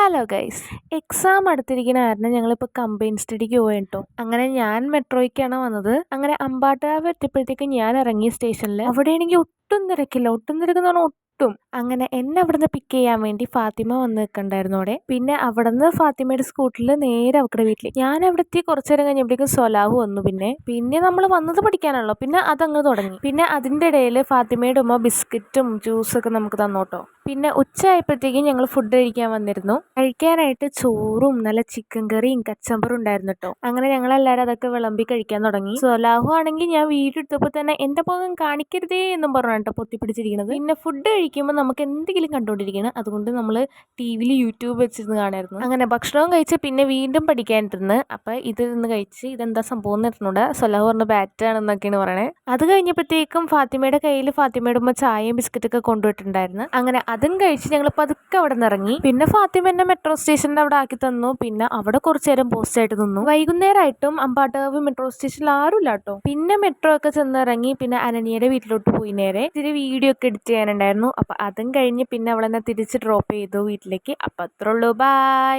Hello guys, exam അടുത്തിരിക്കുന്ന കാരണം ഞങ്ങളിപ്പോൾ കമ്പൈൻ സ്റ്റഡിക്ക് പോയി കേട്ടോ. അങ്ങനെ ഞാൻ മെട്രോയ്ക്കാണ് വന്നത്. അങ്ങനെ അമ്പാട്ടുകാവ് എത്തിയപ്പോഴത്തേക്ക് ഞാൻ ഇറങ്ങിയ സ്റ്റേഷനിൽ അവിടെയാണെങ്കിൽ ഒട്ടും തിരക്കില്ല. ഒട്ടും തിരക്കെന്ന് പറഞ്ഞാൽ ഒട്ടും. അങ്ങനെ എന്നെ അവിടുന്ന് പിക്ക് ചെയ്യാൻ വേണ്ടി ഫാത്തിമ വന്ന് നിൽക്കണ്ടായിരുന്നു അവിടെ. പിന്നെ അവിടുന്ന് ഫാത്തിമയുടെ സ്കൂട്ടറിൽ നേരെ അവരുടെ വീട്ടിലേക്ക് ഞാൻ അവിടെ എത്തി. കുറച്ചു നേരം കഴിഞ്ഞപ്പോഴേക്കും സൊലാഹു വന്നു. പിന്നെ നമ്മൾ വന്നത് പഠിക്കാനാണല്ലോ, പിന്നെ അതങ്ങ് തുടങ്ങി. പിന്നെ അതിൻ്റെ ഇടയിൽ ഫാത്തിമയുടെ ഉമ്മ ബിസ്ക്കറ്റും ജ്യൂസൊക്കെ നമുക്ക് തന്നോട്ടോ. പിന്നെ ഉച്ച ആയപ്പോഴത്തേക്കും ഞങ്ങൾ ഫുഡ് കഴിക്കാൻ വന്നിരുന്നു. കഴിക്കാനായിട്ട് ചോറും നല്ല ചിക്കൻ കറിയും കച്ചമ്പറും ഉണ്ടായിരുന്നു കേട്ടോ. അങ്ങനെ ഞങ്ങളെല്ലാവരും അതൊക്കെ വിളമ്പി കഴിക്കാൻ തുടങ്ങി. സൊലാഹു ആണെങ്കിൽ ഞാൻ വീഡിയോ എടുത്തപ്പോൾ തന്നെ എൻ്റെ മുഖം കാണിക്കരുതേ എന്നും പറഞ്ഞു കേട്ടോ പൊത്തിപ്പിടിച്ചിരിക്കുന്നത്. പിന്നെ ഫുഡ് കഴിക്കുമ്പോൾ നമുക്ക് എന്തെങ്കിലും കണ്ടുകൊണ്ടിരിക്കണം, അതുകൊണ്ട് നമ്മൾ ടി വിയിൽ യൂട്യൂബ് വെച്ചിരുന്ന് കാണായിരുന്നു. അങ്ങനെ ഭക്ഷണവും കഴിച്ച് പിന്നെ വീണ്ടും പഠിക്കാനിരുന്ന്. അപ്പം ഇതിരുന്ന് കഴിച്ച് ഇതെന്താ സംഭവം എന്ന് ഇരുന്നൂടെ. സൊലാഹു പറഞ്ഞ് ബാറ്റാണെന്നൊക്കെയാണ് പറയണേ. അത് കഴിഞ്ഞപ്പോഴത്തേക്കും ഫാത്തിമയുടെ കയ്യിൽ ഫാത്തിമയുടെ ഉമ്മ ചായയും ബിസ്ക്കറ്റൊക്കെ കൊണ്ടുപോയിട്ടുണ്ടായിരുന്നു. അങ്ങനെ അതും കഴിച്ച് ഞങ്ങൾ പതുക്കെ അവിടെ നിന്ന് ഇറങ്ങി. പിന്നെ ഫാത്തിമ എന്നെ മെട്രോ സ്റ്റേഷൻ്റെ അവിടെ ആക്കി തന്നു. പിന്നെ അവിടെ കുറച്ചു നേരം പോസ്റ്റായിട്ട് നിന്നു. വൈകുന്നേരമായിട്ടും അമ്പാട്ടുകാവ് മെട്രോ സ്റ്റേഷനിൽ ആരുമില്ല കേട്ടോ. പിന്നെ മെട്രോ ഒക്കെ ചെന്നിറങ്ങി. പിന്നെ അനന്യയുടെ വീട്ടിലോട്ട് പോയി. നേരെ ഇത്തിരി വീഡിയോ ഒക്കെ എഡിറ്റ് ചെയ്യാനുണ്ടായിരുന്നു. അപ്പം അതും കഴിഞ്ഞ് പിന്നെ അവളെന്നെ തിരിച്ച് ഡ്രോപ്പ് ചെയ്തു വീട്ടിലേക്ക്. അപ്പം അത്രേ ഉള്ളൂ, ബൈ.